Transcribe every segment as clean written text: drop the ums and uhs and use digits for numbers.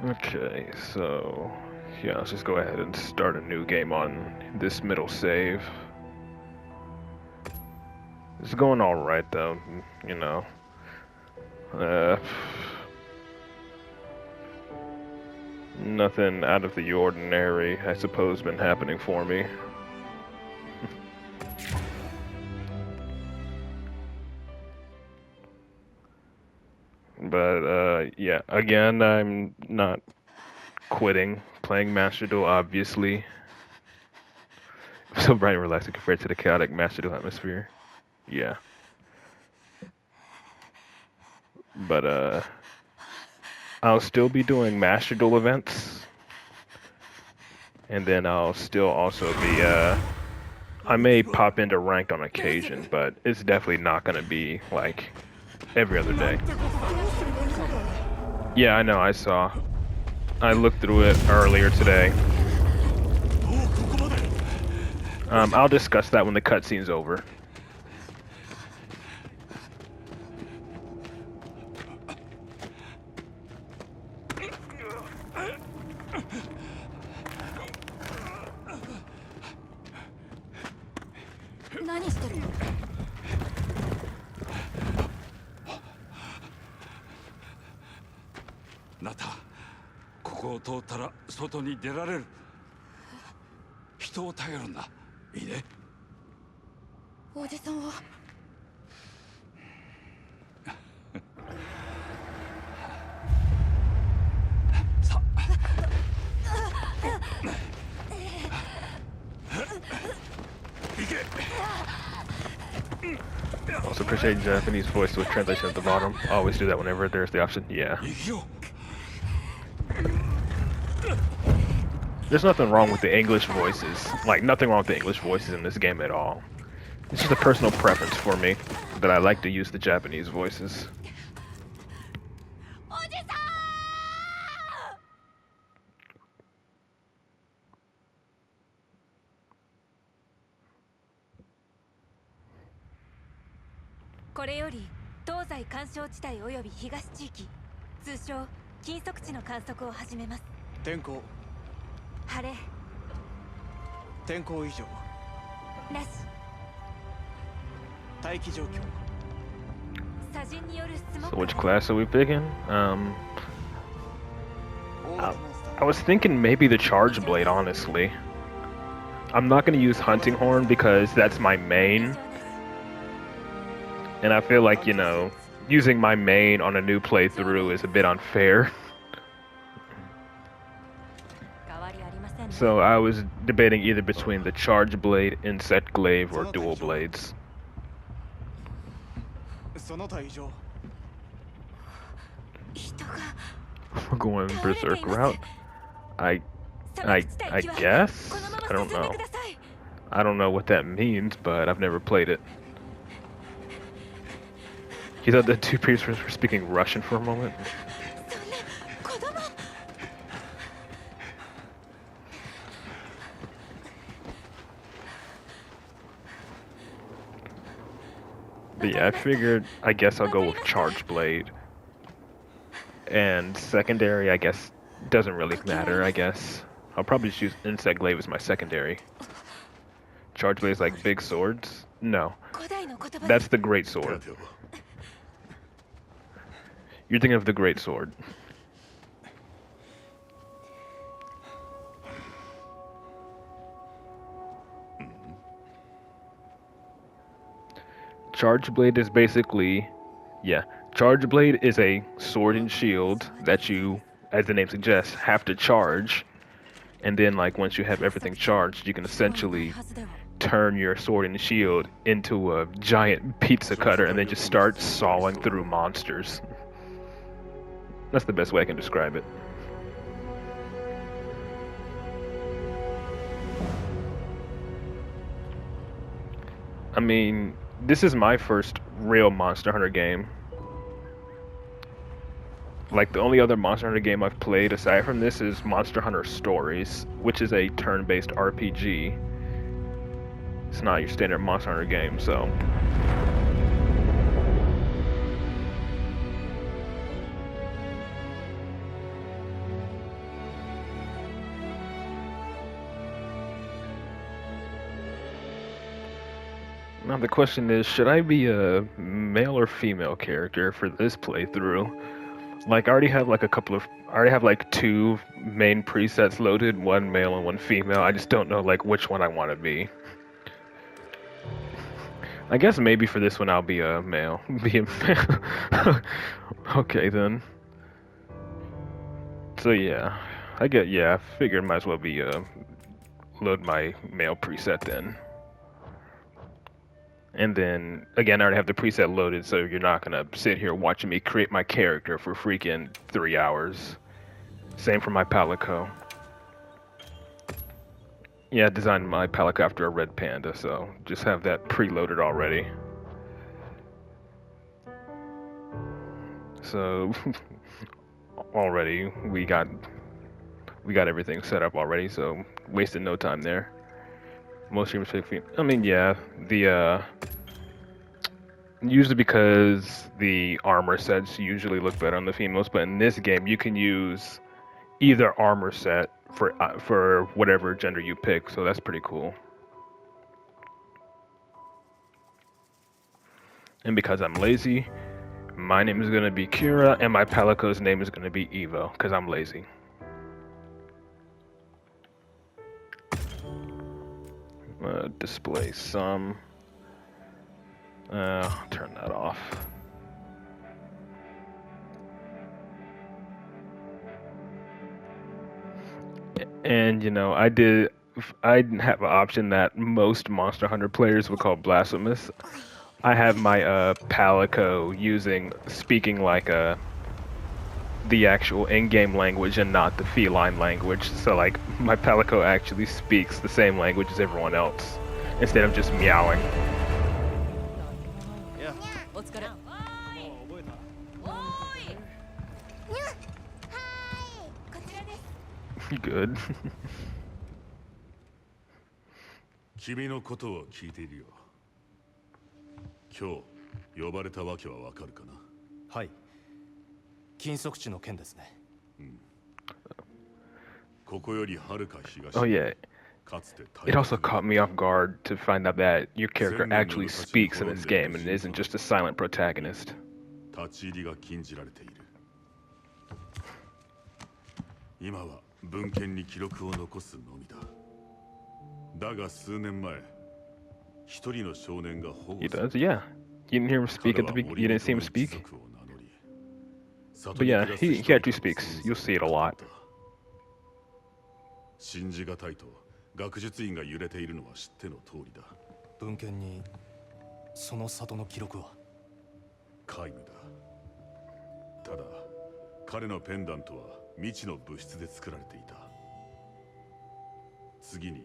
Okay, so yeah, let's just go ahead and start a new game on this middle save. It's going all right though, you know. Uh, Nothing out of the ordinary, I suppose, been happening for me. But yeah, again, I'm not quitting playing Master Duel, obviously. So bright and relaxing compared to the chaotic Master Duel atmosphere. Yeah. But I'll still be doing Master Duel events. And then I'll still also be I may pop into ranked on occasion, but it's definitely not gonna be like every other day. Yeah, I know, I saw. I looked through it earlier today. I'll discuss that when the cutscene's over. Nata, ここを通ったら外に出られる。人を頼るんだ。いいね。おじさんはさあ。行け。Also appreciate Japanese voice with translation at the bottom. Always do that whenever there's the option. Yeah. 行くよ。There's nothing wrong with the English voices. Like, nothing wrong with the English voices in this game at all. It's just a personal preference for me that I like to use the Japanese voices. おじさんこれより東西干渉地帯及び東地域通称禁足地の観測を始めます。天候晴れ天候異常なし大気状況砂塵によるスモ So ッ which ク class are we picking? 大 I, 型モンスタ I was thinking maybe the Charge Blade, honestly. I'm not going to use Hunting Horn because that's my main. And I feel like, you know, using my main on a new playthrough is a bit unfair. 変わりありませんね。 So I was debating either between the Charge Blade, Insect Glaive, or Dual Blades. ーその他異常人が We're going Berserk route. I 砂漠地帯 guess? このまま I don't 進んで know. ください。 I don't know what that means, but I've never played it. He thought the two priests were speaking Russian for a moment. そんな子供 But yeah, I figured, I guess I'll go with Charge Blade. And secondary, I guess, doesn't really matter, I guess. I'll probably choose Insect Glaive as my secondary. Charge Blade is like big swords? No. 古代の言葉 That's the Great Sword. You're thinking of the Great Sword. Charge Blade is basically, yeah, Charge Blade is a sword and shield that you, as the name suggests, have to charge. And then, like, once you have everything charged, you can essentially はずでは turn your sword and shield into a giant pizza cutter and then just start sawing through monsters. That's the best way I can describe it. I mean, this is my first real Monster Hunter game. Like, the only other Monster Hunter game I've played aside from this is Monster Hunter Stories, which is a turn-based RPG. It's not your standard Monster Hunter game, so... Now the question is, should I be a male or female character for this playthrough? Like, I already have like I already have like two main presets loaded, one male and one female. I just don't know like which one I want to be. I guess maybe for this one I'll be a male. Be a male. Okay then. So yeah, I figured might as well be load my male preset then. And then again, I already have the preset loaded, so you're not gonna sit here watching me create my character for freaking 3 hours. Same for my Palico. Yeah, I designed my Palico after a red panda, so just have that preloaded already. So already we got everything set up already, so wasted no time there. Most streamers pick female. I mean, yeah, the usually because the armor sets usually look better on the females, but in this game you can use either armor set for whatever gender you pick, so that's pretty cool. And because I'm lazy, my name is gonna be Kira, and my Palico's name is gonna be Evo, because I'm lazy. Display some. Turn that off. And you know, I have an option that most Monster Hunter players would call blasphemous. I have my Palico speaking like the actual in-game language and not the feline language. So like my Palico actually speaks the same language as everyone else instead of just meowing. Yeah. お疲れ。 覚えた。 おーい。こちらです。 Good. 君のことを聞いているよ。今日呼ばれたわけはわかるかな。はい。禁足地の件ですね。ここよりはるか東。 Oh yeah. かつて It also caught me off guard to find out that your character actually speaks in this game and isn't just a silent protagonist. 立ち入りが禁じられている。今は文献に記録を残すのみだ。だが数年前、一人の少年が保護 He され does, yeah. You didn't hear him speak at the beginning. You didn't see him speak. But yeah, he actually speaks. You'll see it a lot. 信じがたいと学術院が揺れているのは知っての通りだ。文献にその里の記録は皆無だ。ただ彼のペンダントは未知の物質で作られていた。次に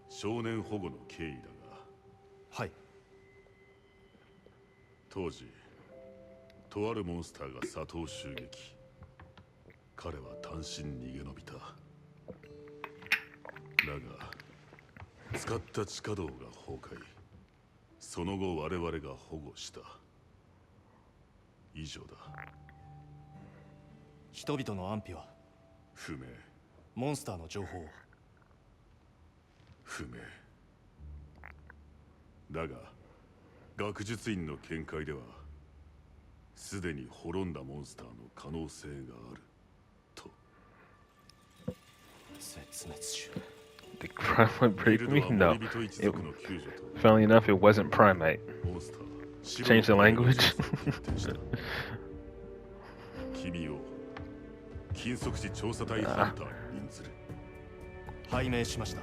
少年保護の経緯だが、はい。当時とあるモンスターが里を襲撃。彼は単身逃げ延びた。だが使った地下道が崩壊。その後我々が保護した。以上だ。人々の安否は不明。モンスターの情報は不明。だが学術院の見解ではすでに滅んだモンスターの可能性があると。絶滅種。 Did Primate ビ break ルド me? は No. 森人一族の救助と Funnily enough, it wasn't Primate. モンスター Change the language. 君を禁足地調査隊ハンターに任ずる。拝命しました。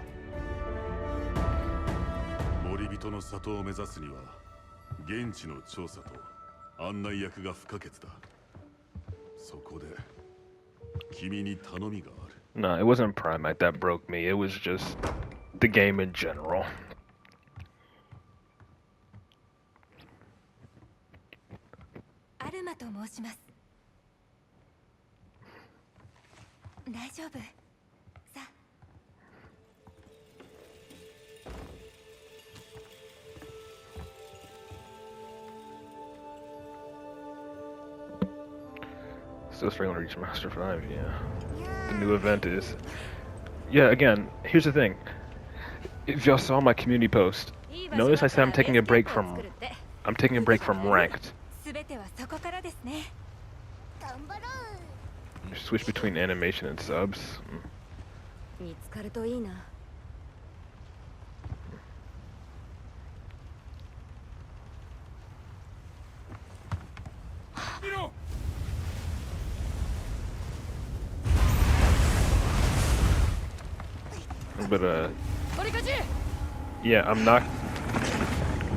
森人の里を目指すには現地の調査と案内役が不可欠だ。そこで君に頼みがある。 No, it wasn't Primate that broke me. It was just the game in general. アルマと申します。大丈夫。さあ。 Still struggling to reach Master 5, yeah. The new event is... Yeah, again, here's the thing. If y'all saw my community post, Notice I said I'm taking a break from ranked. 全てはそこからですね。 Switch between animation and subs. 見つかるといいな。 But yeah, I'm not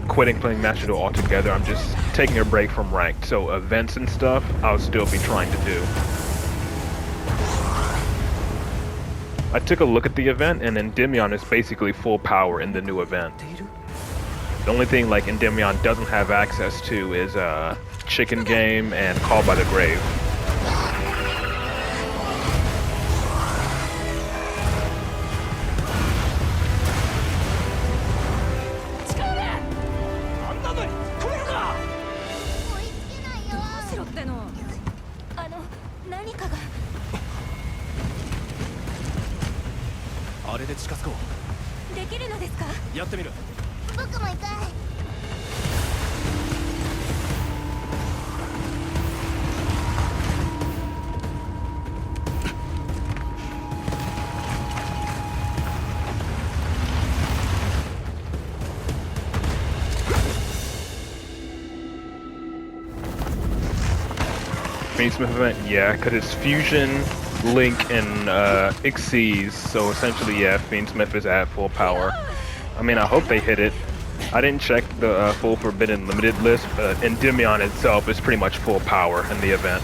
quitting playing Master Duel altogether. I'm just taking a break from ranked. So events and stuff, I'll still be trying to do. I took a look at the event, and Endymion is basically full power in the new event. The only thing like Endymion doesn't have access to is Chicken Game and Call by the Grave. Fiendsmith event, yeah, because it's Fusion, Link, and Xyz, so essentially, yeah, Fiendsmith is at full power. I mean, I hope they hit it. I didn't check the full Forbidden Limited list, but Endymion itself is pretty much full power in the event.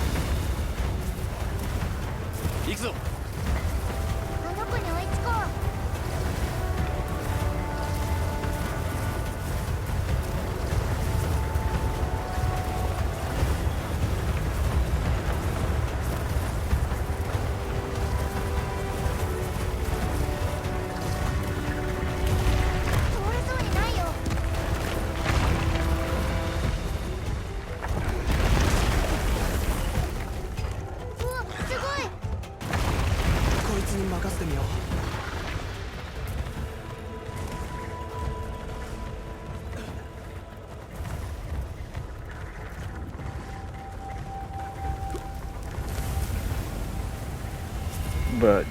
But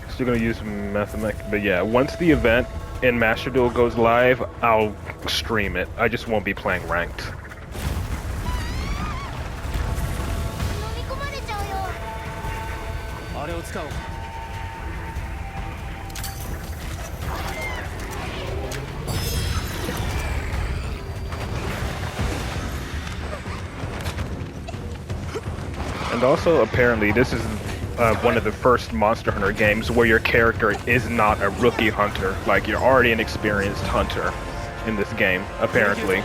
still gonna use Mathemech. But yeah, once the event in Master Duel goes live, I'll stream it. I just won't be playing ranked. And also, apparently, this is one of the first Monster Hunter games where your character is not a rookie hunter. Like, you're already an experienced hunter in this game, apparently.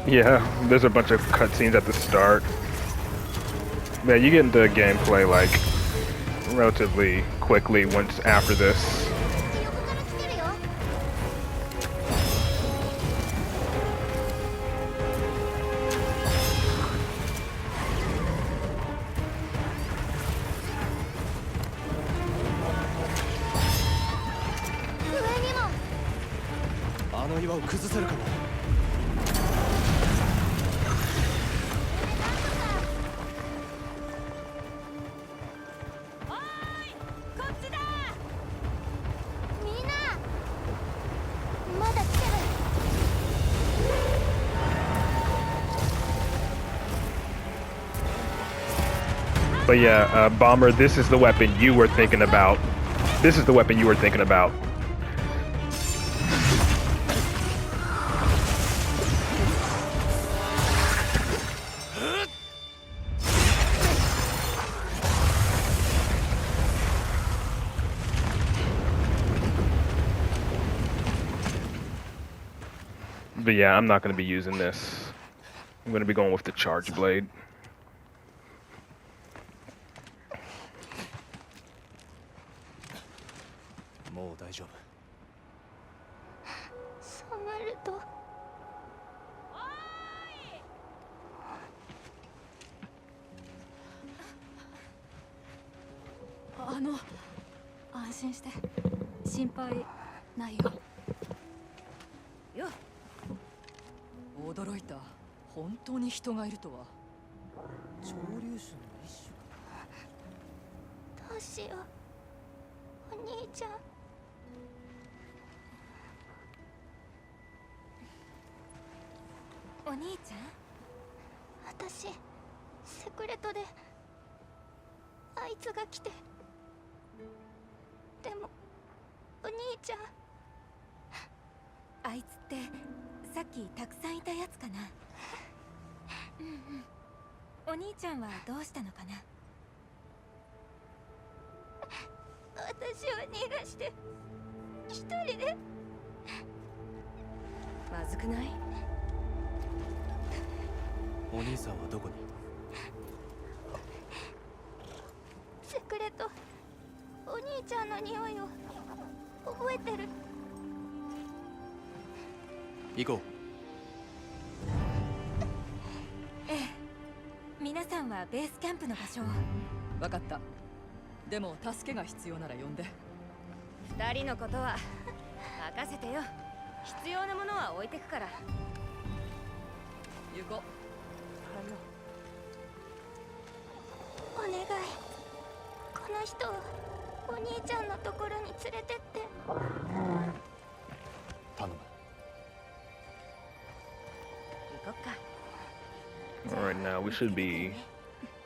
Yeah, there's a bunch of cutscenes at the start. Man, you get into gameplay like relatively quickly once after this. But yeah, Bomber, this is the weapon you were thinking about. This is the weapon you were thinking about. But yeah, I'm not going to be using this. I'm going to be going with the Charge Blade. もう大丈夫。と安心して心配ないよ。よ驚いた。本当に人がいるとは。潮流種の一種か。どうしよう。お兄ちゃん。お兄ち私セクレトであいつが来て、でもお兄ちゃん。ゃん、あいつってさっきたくさんいたやつかな。うんうん。お兄ちゃんはどうしたのかな。私を逃がして一人で。まずくない？お兄さんはどこに？セクレト、お兄ちゃんの匂いを覚えてる。行こええ、皆さんはベースキャンプの場所を。わかった。でも助けが必要なら呼んで。二人のことは任せてよ。必要なものは置いてくから。行こう。お願い、この人をお兄ちゃんのところに連れてって。頼む。行こっか。 Alright, now we should be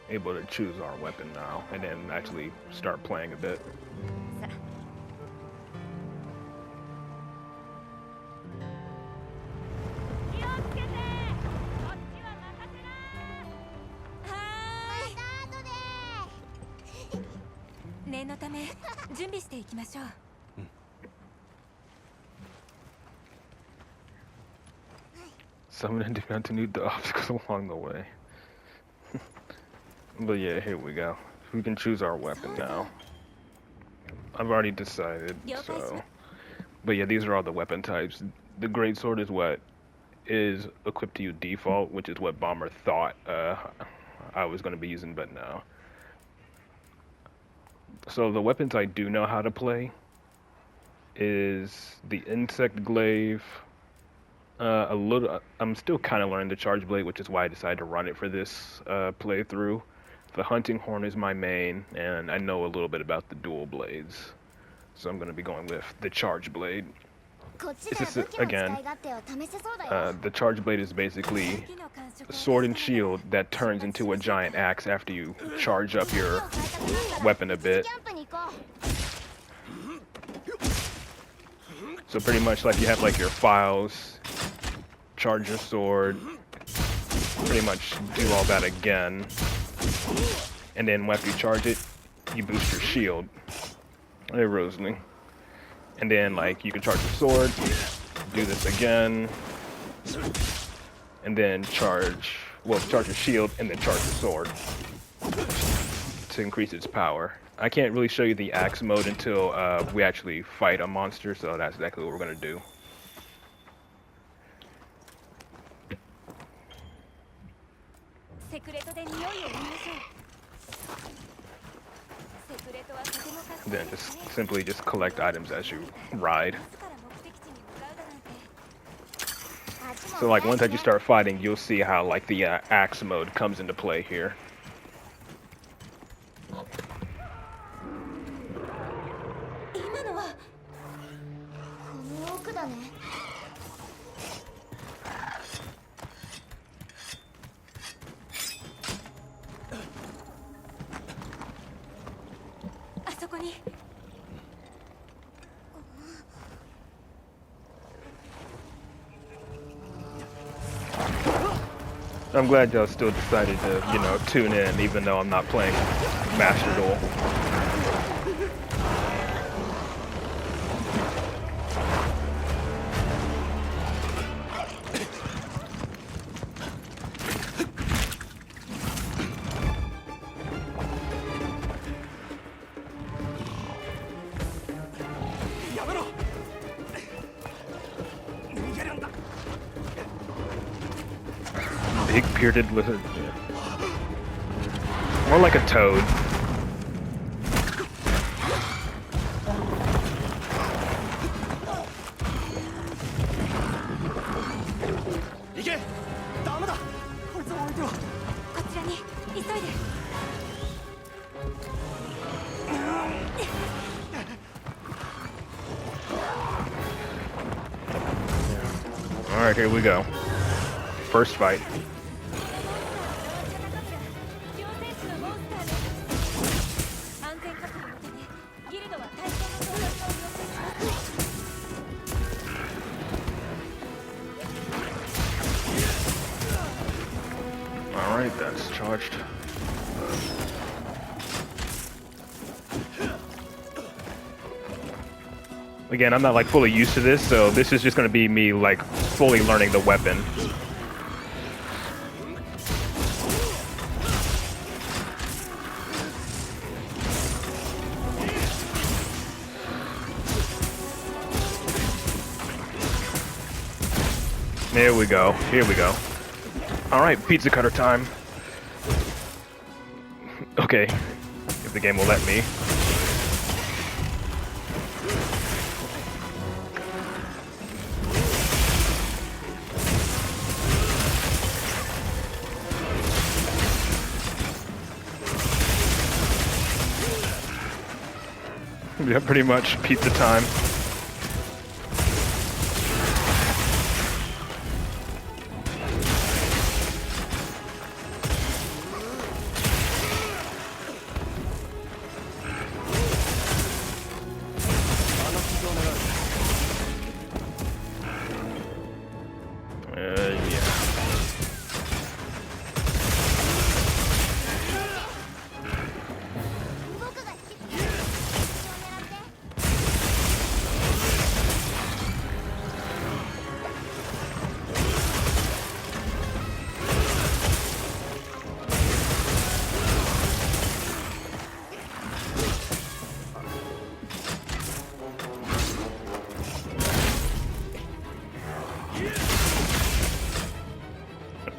able to choose our weapon now and then actually start playing a bit. さ気をつけて。こっちは任せな。はーい。また後で。念のため準備していきましょう。Summon and discontinue the obstacles along the way. But yeah, here we go. We can choose our weapon now. I've already decided, so. But yeah, these are all the weapon types. The greatsword is what is equipped to you default, which is what Bomber thought I was going to be using, but no. So the weapons I do know how to play is the insect glaive. I'm still kind of learning the charge blade, which is why I decided to run it for this playthrough. The hunting horn is my main, and I know a little bit about the dual blades, so I'm going to be going with the charge blade. This is again, the charge blade is basically a sword and shield that turns into a giant axe after you charge up your weapon a bit. So pretty much like you have like your files, charge your sword, pretty much do all that again, and then after you charge it, you boost your shield. Hey Rosalie. And then like you can charge your sword, do this again, and then charge your shield and then charge your sword to increase its power. I can't really show you the axe mode until we actually fight a monster, so that's exactly what we're gonna do. Then just simply collect items as you ride. So like once that you start fighting, you'll see how like the axe mode comes into play here. I'm glad y'all still decided to, you know, tune in even though I'm not playing Master Duel. bearded lizard. More like a toad. Alright, here we go. First fight. Alright, that's charged. Again, I'm not like fully used to this, so this is just gonna be me like fully learning the weapon. Here we go. Here we go. Alright, pizza cutter time. Okay. If the game will let me. Yeah, pretty much pizza time. Yeah.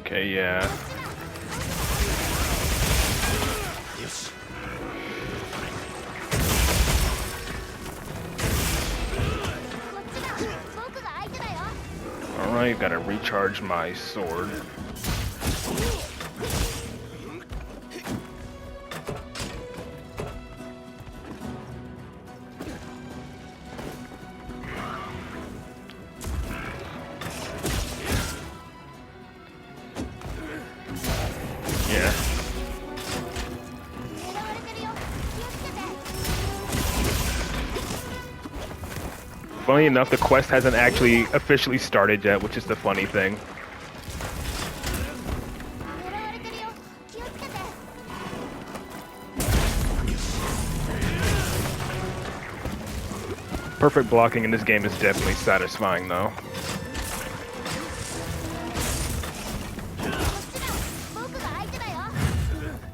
Okay, yeah. Alright, gotta recharge my sword. Yeah. Funny enough, the quest hasn't actually officially started yet, which is the funny thing. Perfect blocking in this game is definitely satisfying, though.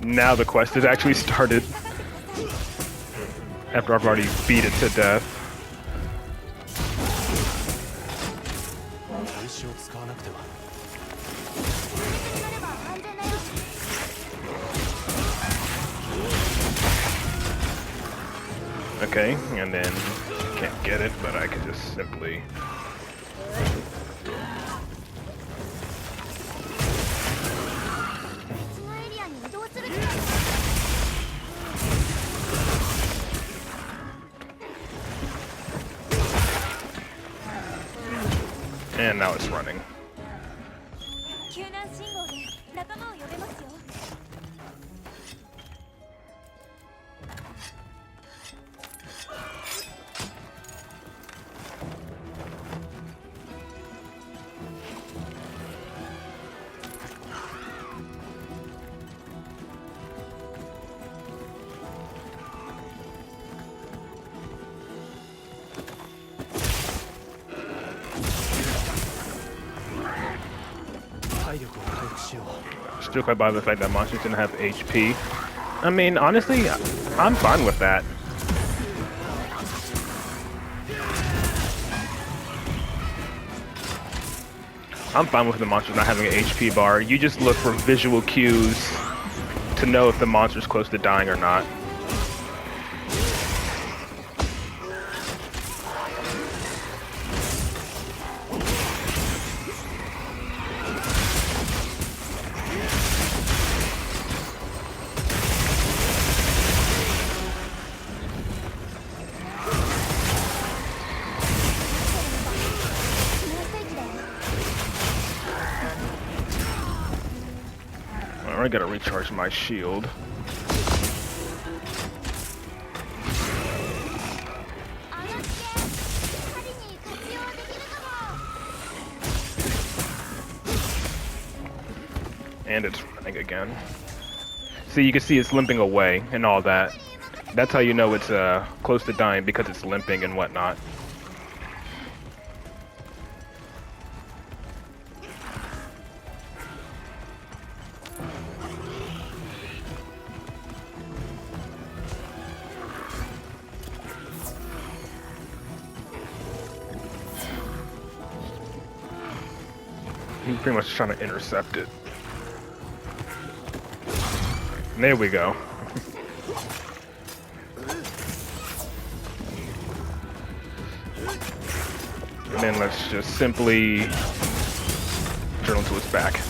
Now the quest has actually started. After I've already beat it to death. Okay, and then can't get it, but I can just simply... And now it's running. Still quite bothered with the fact that monsters didn't have HP. I mean, honestly, I'm fine with that. I'm fine with the monsters not having an HP bar. You just look for visual cues to know if the monster's close to dying or not. I gotta recharge my shield. And it's running again. See, you can see it's limping away and all that. That's how you know it's close to dying, because it's limping and whatnot. He's pretty much trying to intercept it. And there we go. And then let's just simply drill into its back.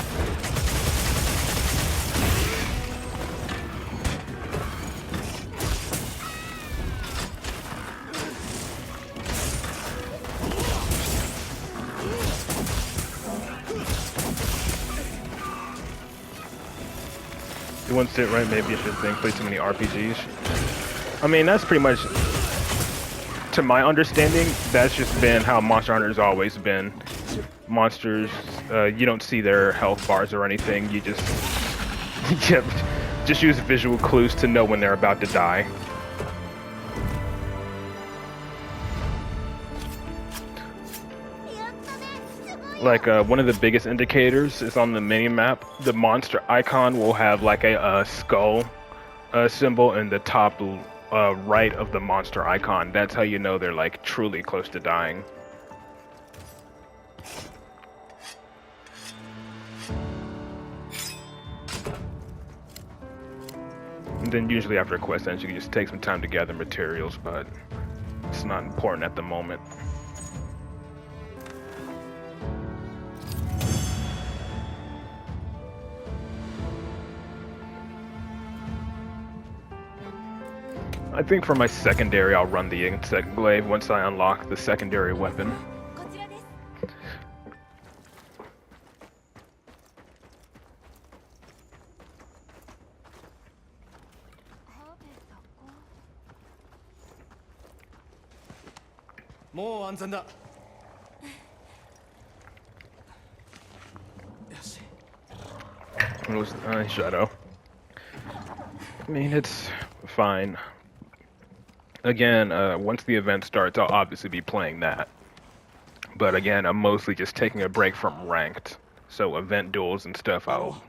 You want to sit right? Maybe you should play too many RPGs. I mean, that's pretty much, to my understanding, that's just been how Monster Hunter's always been. Monsters, you don't see their health bars or anything. You just, just use visual clues to know when they're about to die. Like, one of the biggest indicators is on the mini-map. The monster icon will have like a skull symbol in the top right of the monster icon. That's how you know they're like truly close to dying. And then usually after a quest ends, you can just take some time to gather materials, but it's not important at the moment. I think for my secondary, I'll run the Insect Glaive once I unlock the secondary weapon. こちらです。 もう安全だ。よし。 It was Shadow. I mean, it's fine. Again, once the event starts, I'll obviously be playing that. But again, I'm mostly just taking a break from ranked. So event duels and stuff I'll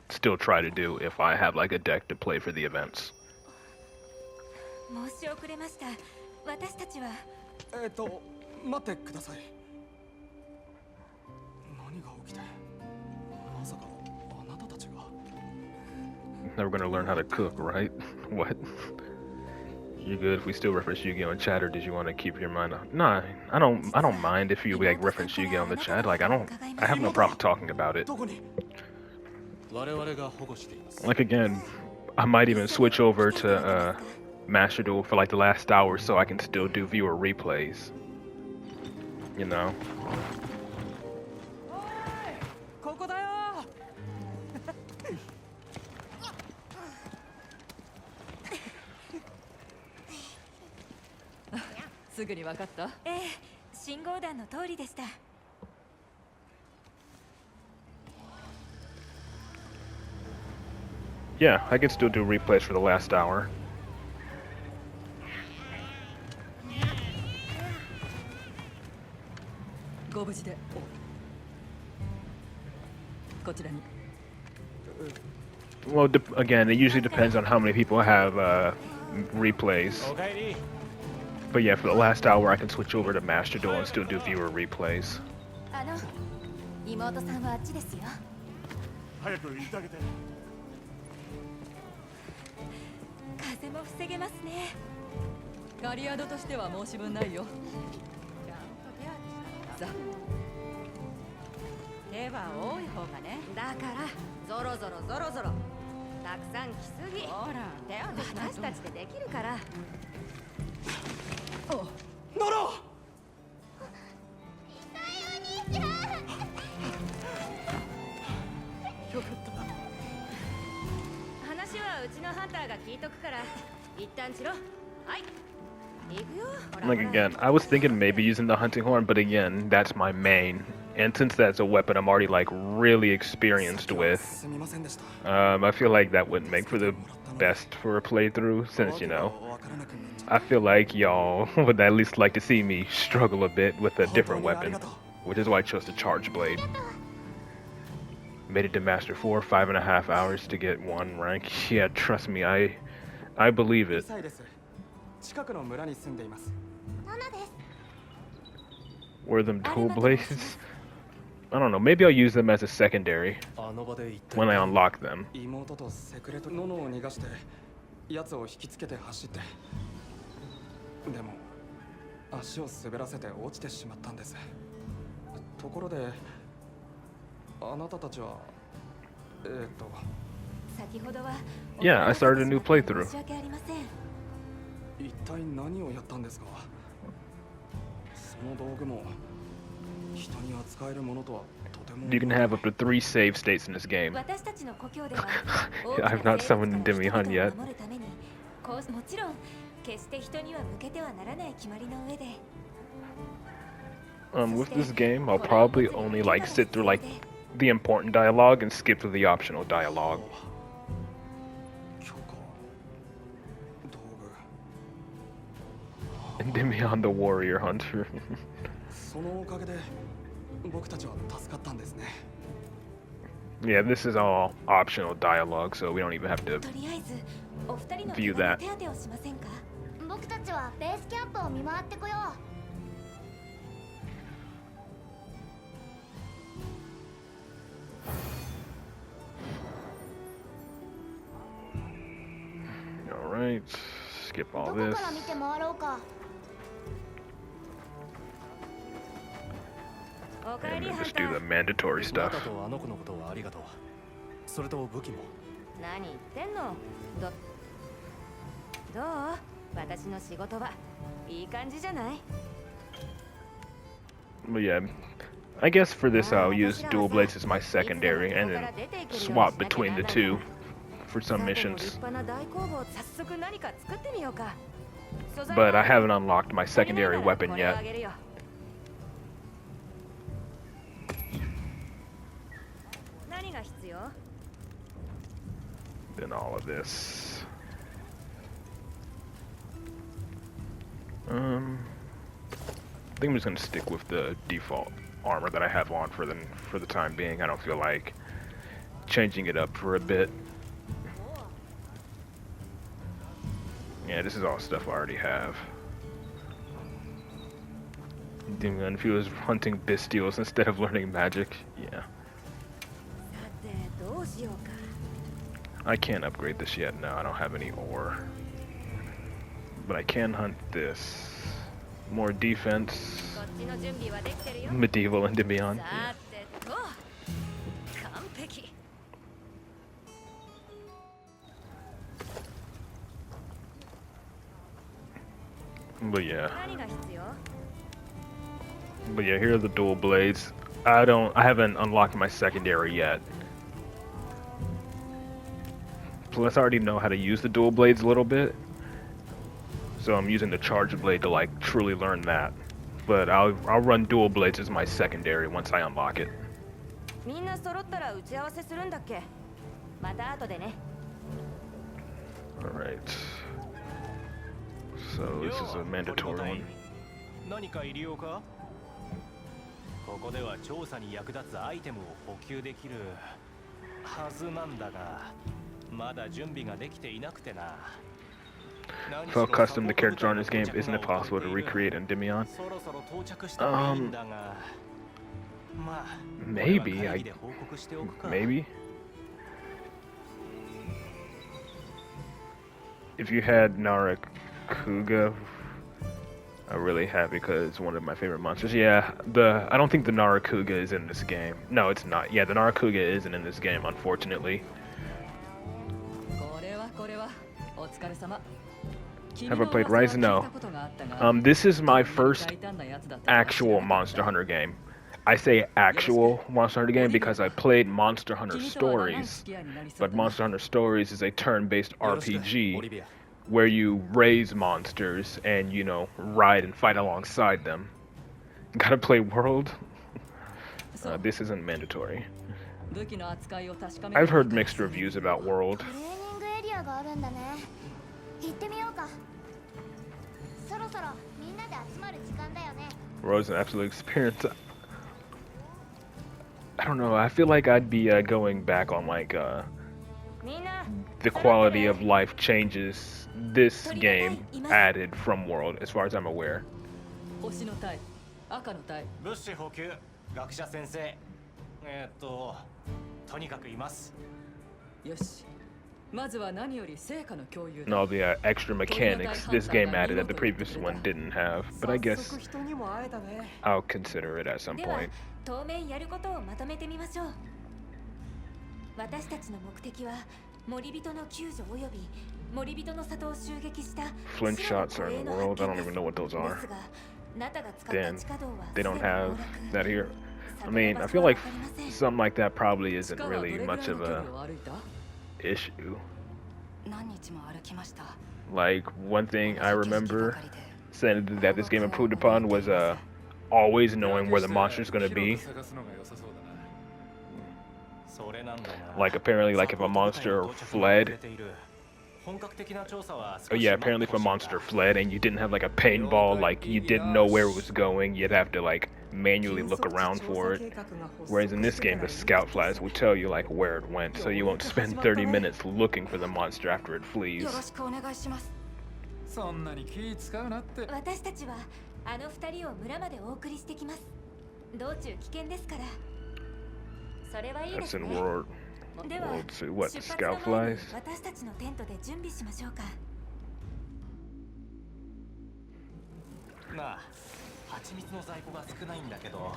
still try to do if I have like a deck to play for the events. 申し遅れました。私たちは待ってください。何が起きて、まさかあなたたちが。 Never gonna learn how to cook, right? What? You good if we still reference Yu-Gi-Oh in chat, or did you want to keep your mind on? Nah, I don't mind if you like reference Yu-Gi-Oh in the chat. Like I have no problem talking about it. どこに？我々が保護しています。 Like again, I might even switch over to Master Duel for like the last hour so I can still do viewer replays. You know? ここだよ。すぐに分かった？ええ、信号弾の通りでした。 Yeah, I can still do replays for the last hour. ご無事で。こちらに。 Well, again, it usually depends on how many people have replays. おかえり。 But yeah, for the last hour, I can switch over to Master Duel and still do viewer replays. あの、妹さんはあっちですよ。早く行ってあげて。風も防げますね。ガリアードとしては申し分ないよ。さ手は多い方がね。だからゾロゾロゾロゾロたくさん来すぎ。ほら手を私たちでできるから。ノロ話はうちのハンターが聞いとくから一旦しろ。はい行くよ。ほら Like again, I was thinking maybe using the hunting horn, but again, that's my main. And since that's a weapon I'm already like really experienced with, すみませんでした。 I feel like that wouldn't make for the best for a playthrough, since you know, わからなくなっちゃう I feel like y'all would at least like to see me struggle a bit with a different 本当にあり weapon, がとう。 which is why I chose the charge blade. Made it to Master 4, 5.5 hours to get 1 rank. Yeah, trust me, I believe ミ it. サイです。近くの村に住んでいます。ナナです。 Were them dual blades? I don't know, maybe I'll use them as a secondary あの場で一体 when I unlock them. 妹とセクレトノノを逃がして奴を引きつけて走って、でも足を滑らせて落ちてしまったんです。ところであなたたちは先ほどは Yeah, I started a new playthrough. 申し訳ありません。一体何をやったんですか。その道具も人に扱えるものとはとても You can have up to 3 save states in this game. 私たちの故郷では I've not summoned Demi Hun yet. 守るためにもちろん決して人には向けてはならない決まりの上で With this game, I'll probably only like sit through like the important dialogue and skip to the optional dialogue. 許可道具 And Demion the warrior hunter. そのおかげで僕たちは助かったんですね。 Yeah, this is all optional dialogue, so we don't even have to. とりあえずお二人の View 怪我 that. の手当てをしませんか。僕たちはベースキャンプを見回ってこよう。 Alright, skip ど all こ this. から見て回ろうか。おかえ And り then ハン just タ do the ー。 mandatory あ stuff. なたとあの子のことはありがとう。それと武器も。何言ってんの。どう私の仕事はいい感じじゃない。 But yeah, I guess for this I'll use dual blades as my secondary and then swap between the two for some さても missions. 立派な大工房早速何か作ってみようか。素材 But は I haven't unlocked my 足りない secondary なら weapon これをあ yet. げるよ。何が必要？ Then all of this. I think I'm just gonna stick with the default armor that I have on for the time being. I don't feel like changing it up for a bit. Yeah, this is all stuff I already have. And if he was hunting bestials instead of learning magic, yeah. さてどうしようか。 I can't upgrade this yet. No, I don't have any ore. But I can hunt this. More defense. こっちの準備はできてるよ。 Medieval and beyond. さてと完璧。 But yeah. 何が必要？ But yeah, here are the dual blades. I haven't unlocked my secondary yet. Plus I already know how to use the dual blades a little bit. So I'm using the charge blade to like truly learn that. But I'll run dual blades as my secondary once I unlock it. みんな揃ったら打ち合わせするんだっけ？また後でね。 Alright. So this is a mandatory one. 何か入れようか。ここでは調査に役立つアイテムを補給できるはずなんだが、まだ準備ができていなくてな。 Felt custom to character on this game, isn't it possible to recreate Endymion? そろそろ到着したらいいんだが。まあ Maybe 俺は I 会議で報告しておくか。 maybe if you had Narakuga, I'm really happy because it's one of my favorite monsters. Yeah, I don't think the Narakuga is in this game. No, it's not. Yeah, the Narakuga isn't in this game, unfortunately. これはこれはお疲れ様。 Have I played Rise? No. This is my first actual Monster Hunter game. I say actual Monster Hunter game because I played Monster Hunter Stories, but Monster Hunter Stories is a turn-based RPG where you raise monsters and, you know, ride and fight alongside them. Gotta play World? This isn't mandatory. I've heard mixed reviews about World. トレーニングエリアがあるんだね。行ってみようか。そろそろみんなで集まる時間だよね。 World's an absolute experience. I don't know. I feel like I'd be going back on like みんな the quality of life changes this game added from World, as far as I'm aware. 星の隊、赤の隊。物資補給、学者先生。とにかくいます。よし。まずは何より成果の共有だ。 And all the extra mechanics this game added that the previous one didn't have, but I guess 早速人にも会えたね。 I'll consider it at some では point. 当面やることをまとめてみましょう。私たちの目的は森人の救助および森人の里を襲撃した Flint shots are in the world. I don't even know what those are. ですがナタが使った Then 地下道は they don't すでに have 崩落 that here. I mean, I feel like something like that probably isn't really much of a issue. 何日も歩きました。 Like one thing I remember saying that this game improved upon was always knowing where the monster's gonna be. それなんだな。 Like apparently, like if a monster fled. 本格的な調査は Oh yeah, apparently if a monster fled and you didn't have like a paintball, like you didn't know where it was going, you'd have to like manually look around for it. Whereas in this game, the scout flies will tell you like where it went, so you won't spend 30 minutes looking for the monster after it よ flees. ろしくお願いします。そんなに気使うなって。私たちはあの二人を村までお送りしてきます。道中危険ですから。それはいいで That's す in ね。 World. では World 2. What? The 出発 scout の前に flies? 私たちのテントで準備しましょうか。なあ、蜂蜜の在庫が少ないんだけど、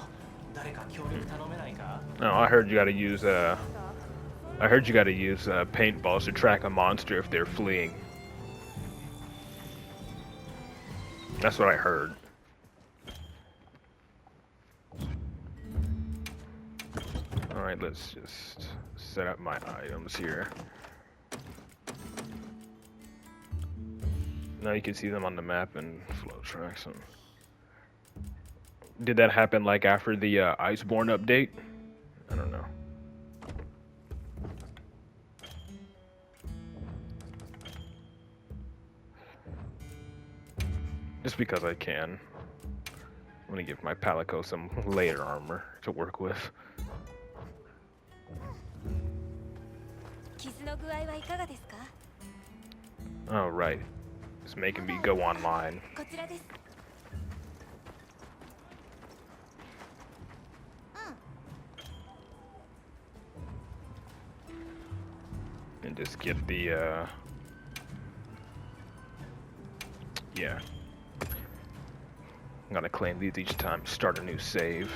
誰か協力頼めないか？ No, I heard you gotta use I heard you gotta use paintballs to track a monster if they're fleeing. That's what I heard. Alright, let's just set up my items here. Now you can see them on the map and flow tracks them. Did that happen like after the Iceborne update? I don't know. Just because I can. I'm gonna give my Palico some later armor to work with. 傷の具合はいかがですか？ Oh, right. It's making me go online. こちらです。 And just get the, yeah. I'm gonna claim these each time, start a new save.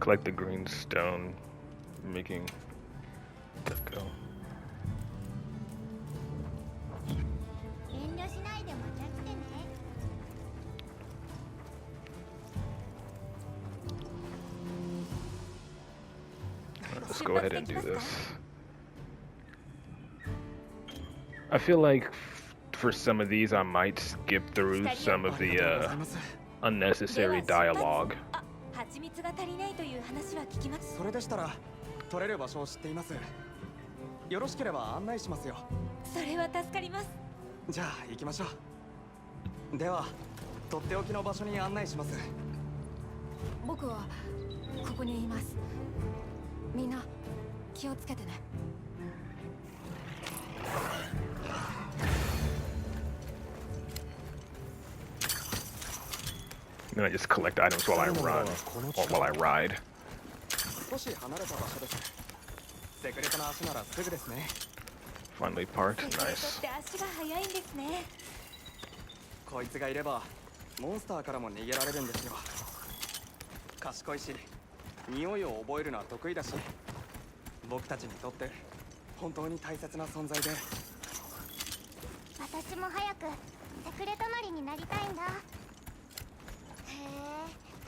Collect the green stone, making, let's go. 遠慮しないでまた来てね。 Let's go ahead and do this. I feel like for some of these I might skip through some of the unnecessary dialogue. あ、蜂蜜が足りないという話は聞きます。それでしたら取れる場所を知っています。よろしければ案内しますよ。それは助かります。じゃあ行きましょう。ではとっておきの場所に案内します。僕はここにいます。みんな気をつけてね。Then I just collect items while I run, or while I ride. 少し離れた場所です。セクレトの足ならすぐですね。 Finally parked. セクレトっ Nice. て足が速いんですね。こいつがいればモンスターからも逃げられるんですよ。賢いし匂いを覚えるのは得意だし、僕たちにとって本当に大切な存在で。私も早くセクレトマリになりたいんだ。へ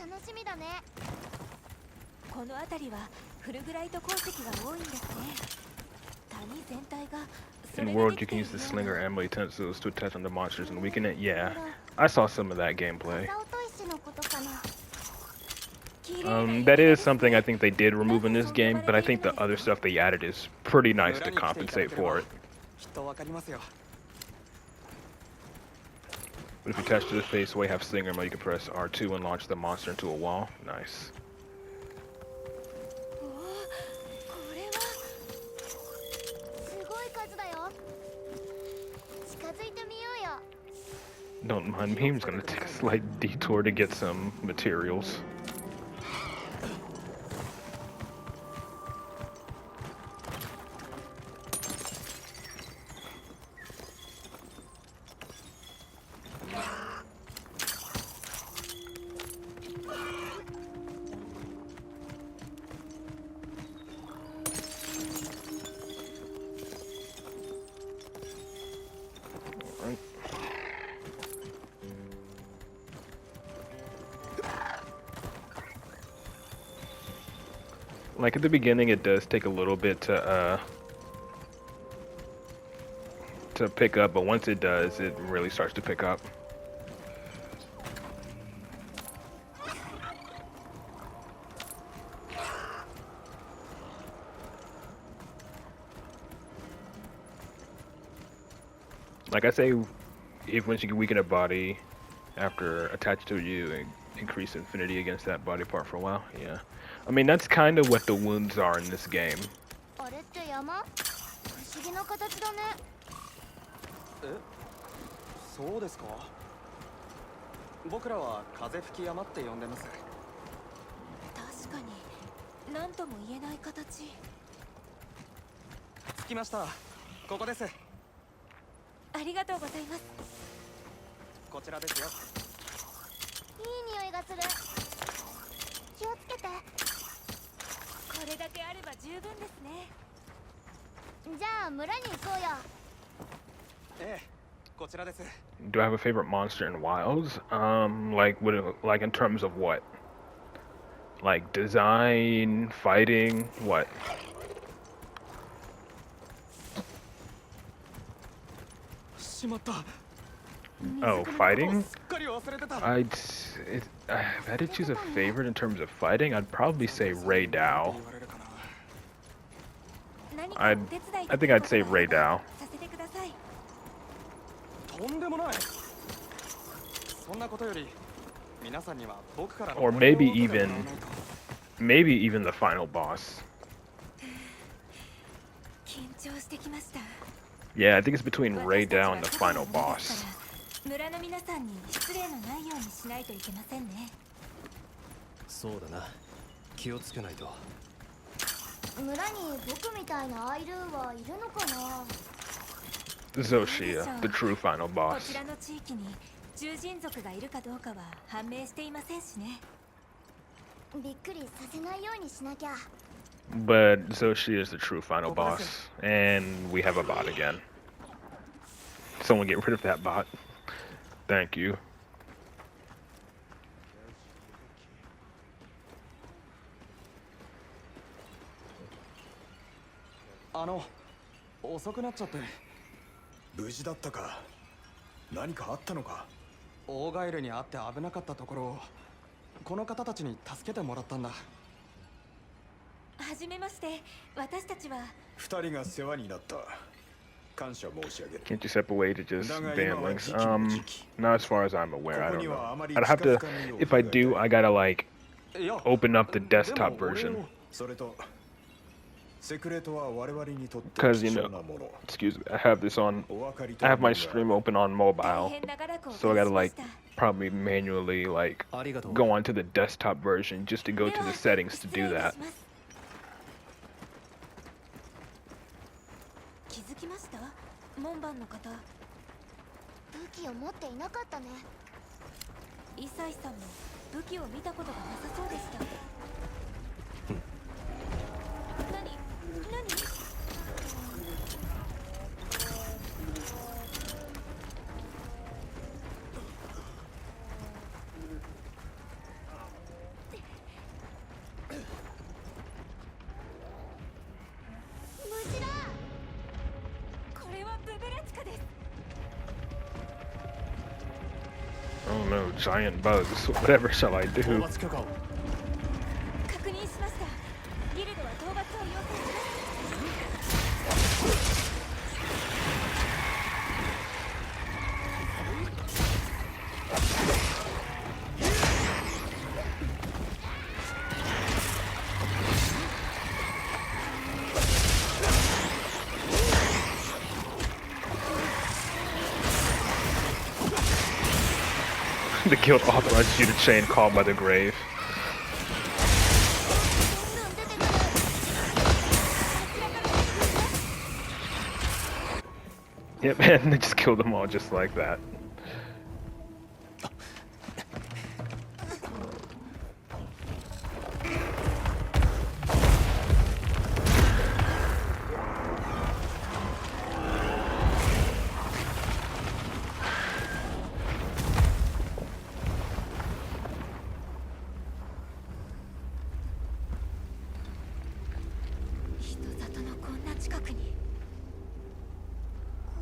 え、楽しみだね。この辺りはフルグライト鉱石が多いんですね。谷全体がそれ In で World, で you きて can い use る the ような slinger ammo utensils to attach onto monsters and weaken it. Yeah, I saw some of that gameplay. サオト石のことかな。綺麗な色 That で is すね something I think they did remove in this game, but I think the other stuff they added is pretty nice to 村に来ていただ compensate ければ for it. きっとわかりますよ。 But if you attach to this face way, have slinger ammo, you can press R2 and launch the monster into a wall. Nice. おお、これはすごい数だよ。近づいてみようよ。 Don't mind me, I'm just gonna take a slight detour to get some materials. Alright. Like at the beginning, it does take a little bit to pick up, but once it does, it really starts to pick up. Like I say, if once you can weaken a body after attached to you and increase infinity against that body part for a while, yeah. I mean, that's kind of what the wounds are in this game. あれって山？不思議な形だね。え、そうですか。僕らは風吹き山って呼んでます。確かに何とも言えない形。着きました。ここです。ありがとうございます。こちらですよ。いい匂いがする。気をつけて。これだけあれば十分ですね。じゃあ村に行こうよ。ええ、こちらです。 Do I have a favorite monster in Wilds? Like in terms of what? Like design, fighting, what? しまった。 Oh, fighting? すっかり忘れてた。 If I had to choose a favorite in terms of fighting, I'd probably say Ray Dow. 言われるかな。何か I'd, お手伝い I でき think る I'd こと say があ Ray れば Dow. させてください。とんでもない。そんなことより皆さんには僕からの Or お礼を maybe 述べてもら even わないと。 maybe even the final boss. 緊張してきました。 Yeah, I think it's between Ray 私たち Dow は and the ただ final の者で boss. すから村の皆さんに失礼のないようにしないといけませんね。そうだな。気をつけないと。村に僕みたいなアイルーはいるのかな。 Zoshia, the true final こ boss. ちらの地域に獣人族がいるかどうかは判明していませんしね。びっくりさせないようにしなきゃ。 But Zoshia is the true final boss. And we have a bot again. Someone get rid of that bot. Thank you. 遅くなっちゃって。無事だったか。何かあったのか。オーガエルに会って危なかったところをこの方たちに助けてもらったんだ。はじめまして、私たちは二人が世話になった。感謝申し上げる。 Can't you step away to just Daga ban ima wa links? jiki no jiki. Not as far as I'm aware. I Koko don't ni know. wa amari I'd have to, chikazukanai yo if I do, ugagai. I gotta like いや、 open up the で desktop も俺を version. それとセクレトは我々にとって Because 貴 you 重 know, なもの。 excuse me, I have this on. お分かりと I have my 思うが stream open on 大 mobile, 変長らくお so I 借 gotta りしま like した。probably manually like ありがとう go onto the desktop version just to go to the settings to do that. 気づきました？門番の方。武器を持っていなかったね。イサイさんも武器を見たことがなさそうでした。何？虫だ。これはブブラチカです。 Oh no, giant bugs. Whatever shall I 討 do? 伐許可を確認しました。ギルドは討伐を要請します。 The guild authorizes you to chain Call by the Grave. どんどん出てくる。 Yep, and they just killed them all just like that. Oh.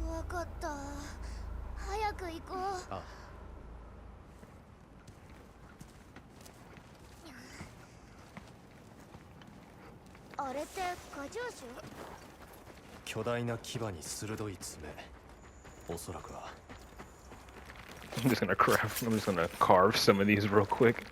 怖かった。早く行こう。ああれって過剰種？巨大な牙に鋭い爪おそらくは I'm just gonna carve some of these real quick.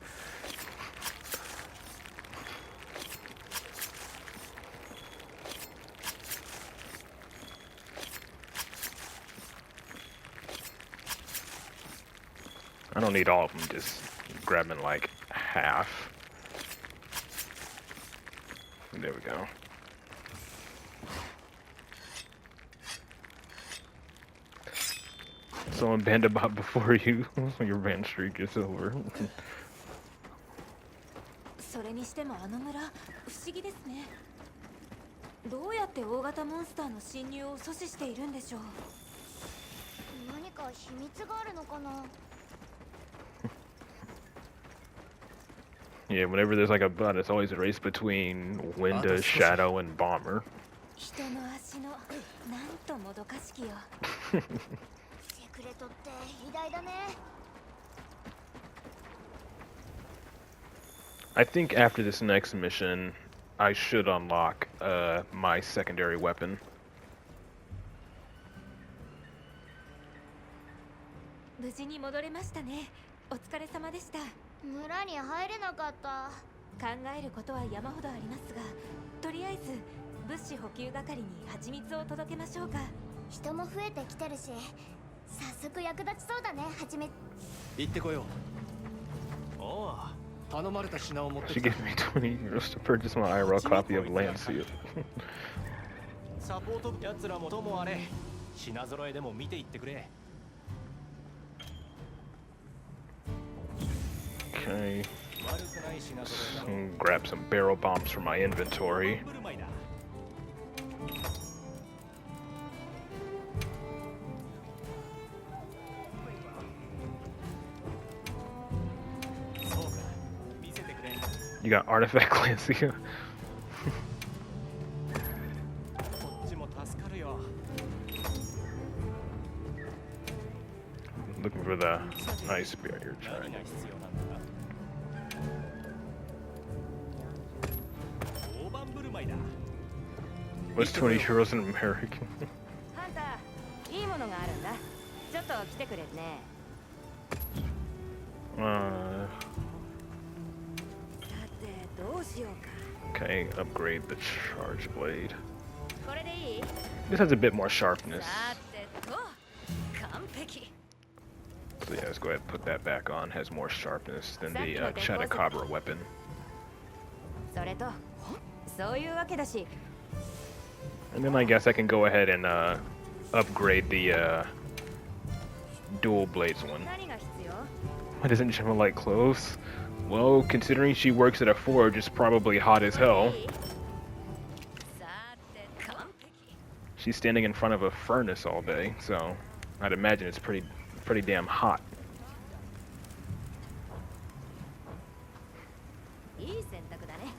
I don't need all of them, just grabbing like half. There we go. Someone banned about before you. Your ban streak is over. それにしてもあの村不思議ですね。どうやって大型モンスターの侵入を阻止しているんでしょう。何か秘密があるのかな。 Yeah, whenever there's like a bot, it's always a race between Winda, Shadow, and Bomber. 人の足のなんともどかしきよ。セクレトって偉大だね。 I think after this next mission, I should unlock my secondary weapon. 無事に戻れましたね。お疲れ様でした。村に入れなかった。考えることは山ほどありますが、とりあえず物資補給係に蜂蜜を届けましょうか。人も増えてきてるし、早速役立ちそうだね。はじめ。行ってこようおう頼まれた品を持って She きた gave me 20 euros to purchase my IRL copy of Landseal. サポートやつらもともあれ品揃えでも見ていってくれ Okay. 悪くない品揃えだろ Grab some barrel bombs from my inventory. 振る舞いだそうか見せてくれ You got artifact Landseal. こっちも助かるよ Looking for the nice barrier 何 trying. が必要なんだ大盤振る舞いだ What's 20 euros in American? ハンターいいものがあるんだちょっと来てくれね さてどうしようか Okay, upgrade the charge blade. これでいい This has a bit more sharpness. さてと完璧 So yeah, let's go ahead and put that back on. Has more sharpness than the Chupacabra weapon. それとそういうわけだし And then I guess I can go ahead and upgrade the dual blades one. 何が必要 Why doesn't Gemma like clothes? Well, considering she works at a forge, it's probably hot as hell. さて完璧 She's standing in front of a furnace all day, so I'd imagine it's pretty damn hot. いい選択だね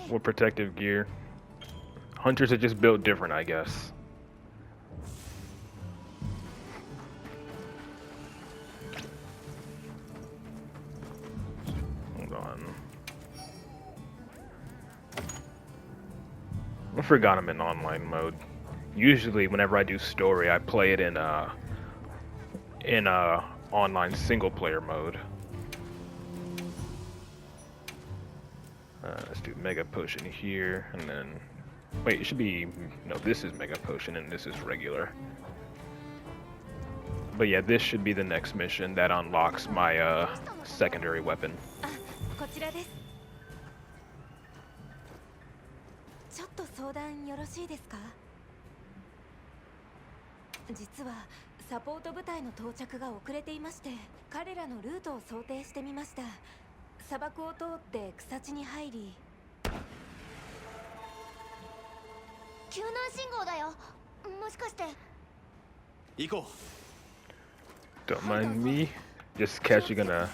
More protective gear. Hunters are just built different, I guess. Hold on. I forgot I'm in online mode. Usually, whenever I do story, I play it in online single player mode. Let's do Mega Potion here, and then... Wait, it should be... No, this is Mega Potion, and this is regular. But yeah, this should be the next mission that unlocks my secondary weapon. こちらですちょっと相談よろしいですか実はサポート部隊の到着が遅れていまして彼らのルートを想定してみました砂漠を通って草地に入り救難信号だよもしかして行こ Don't mind me. Just catch you gonna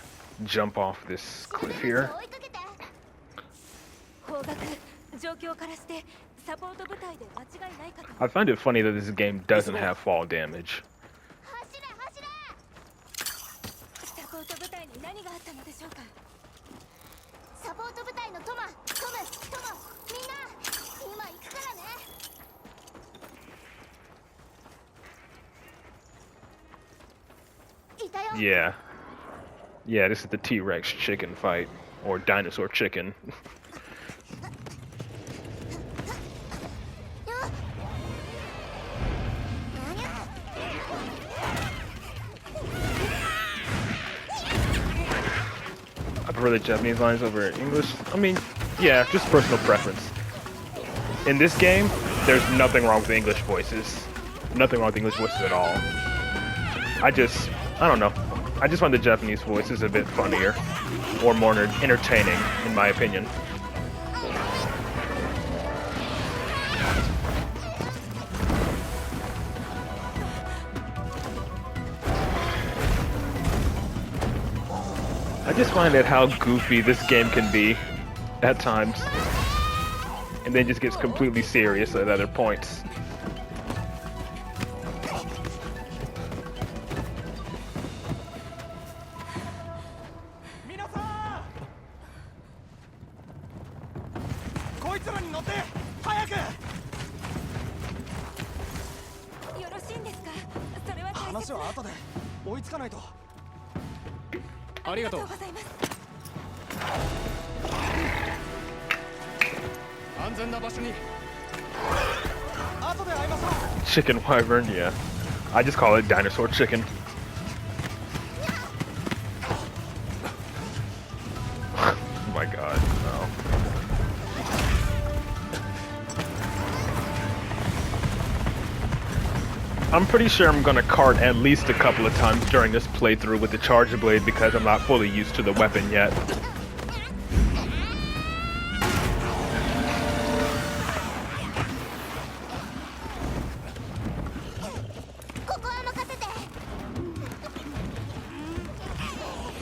jump off this cliff here. 追いかけて方角状況からしてサポート部隊で間違いないかと I find it funny that this game doesn't have fall damage. 走れ走れサポート部隊に何があったのでしょうかサポート部隊のトムみんな今行くからねいたよ Yeah. Yeah, this is the T-Rex chicken fight. Or dinosaur chicken. I prefer the Japanese lines over English. I mean, yeah, just personal preference. In this game, there's nothing wrong with the English voices. Nothing wrong with English voices at all. I don't know. I just find the Japanese voices a bit funnier. Or more entertaining, in my opinion. I just find out how goofy this game can be at times, and then just gets completely serious at other points. Chicken wyvern, yeah. I just call it dinosaur chicken. Oh my god, no. I'm pretty sure I'm gonna cart at least a couple of times during this playthrough with the Charger Blade because I'm not fully used to the weapon yet.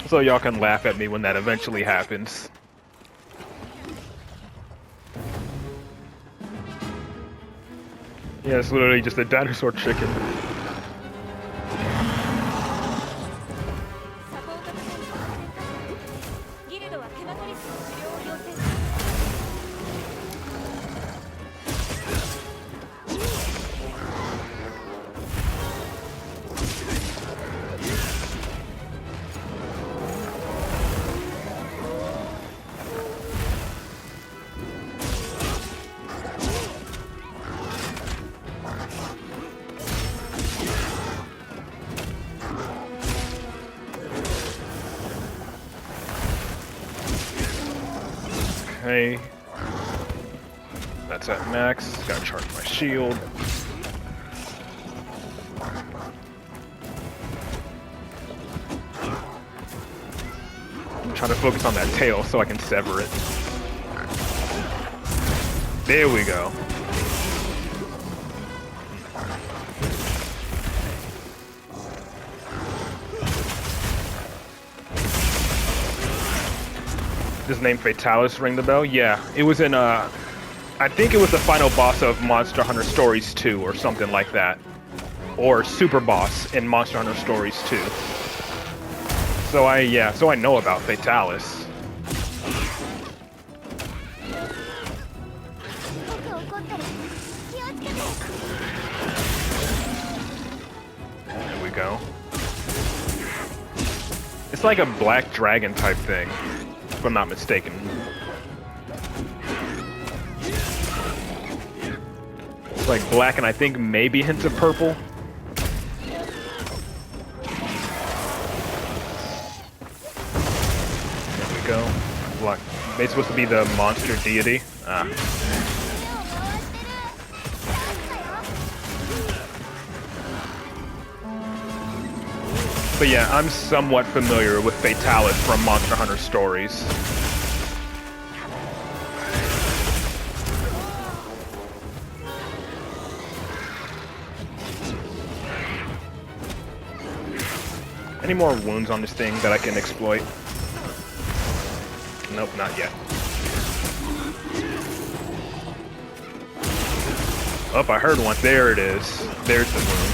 So y'all can laugh at me when that eventually happens. Yeah, it's literally just a dinosaur chicken. サポート部隊にギルドはヘマトリスの治療を要請し こ Okay. That's at max. Gotta charge my shield. I'm trying to focus on that tail so I can sever it. There we go. Does name Fatalis ring the bell? Yeah, it was in I think it was the final boss of Monster Hunter Stories 2 or something like that. Or Super Boss in Monster Hunter Stories 2. So I know about Fatalis. There we go. It's like a black dragon type thing, if I'm not mistaken. It's like black and I think maybe hints of purple. There we go. Black. They're supposed to be the monster deity. Ah. But yeah, I'm somewhat familiar with Fatalis from Monster Hunter Stories. Any more wounds on this thing that I can exploit? Nope, not yet. Oh, I heard one. There it is. There's the wound.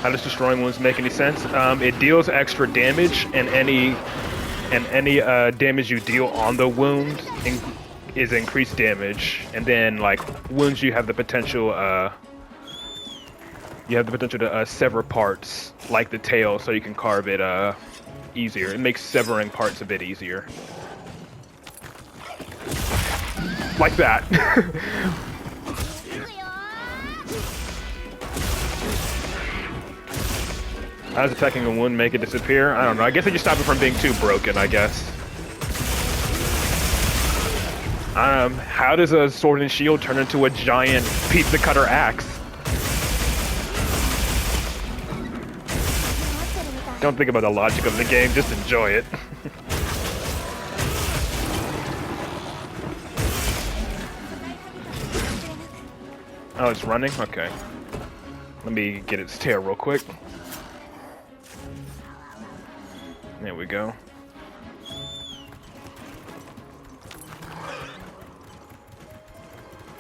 How does destroying wounds make any sense? It deals extra damage, and any damage you deal on the wound is increased damage. And then, like wounds, you have the potential to sever parts, like the tail, so you can carve it easier. It makes severing parts a bit easier, like that. How does attacking a wound make it disappear? I don't know. I guess it just stops it from being too broken, I guess. How does a sword and shield turn into a giant pizza cutter axe? Don't think about the logic of the game, just enjoy it. Oh, it's running? Okay. Let me get its tail real quick. There we go.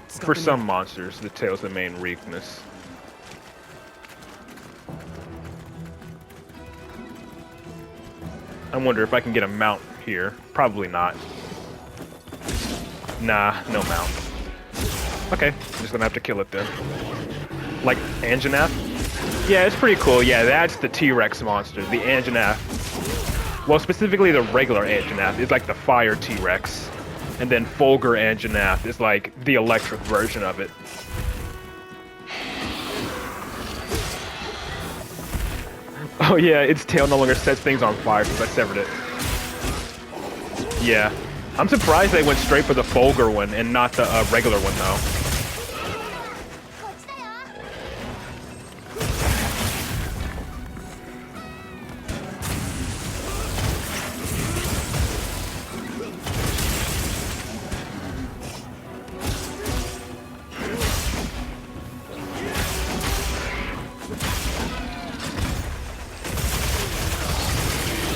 For some monsters, the tail's the main weakness. I wonder if I can get a mount here. Probably not. Nah, no mount. Okay, just gonna have to kill it then. Like Anjanath? Yeah, it's pretty cool. Yeah, that's the T-Rex monster, the Anjanath. Well, specifically the regular Anjanath is like the fire T-Rex. And then Fulgur Anjanath is like the electric version of it. Oh yeah, its tail no longer sets things on fire since I severed it. Yeah. I'm surprised they went straight for the Fulgur one and not the regular one though.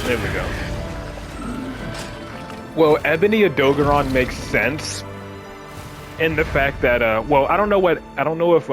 There we go. Well, Ebony Adogaron makes sense in the fact that, well, I don't know if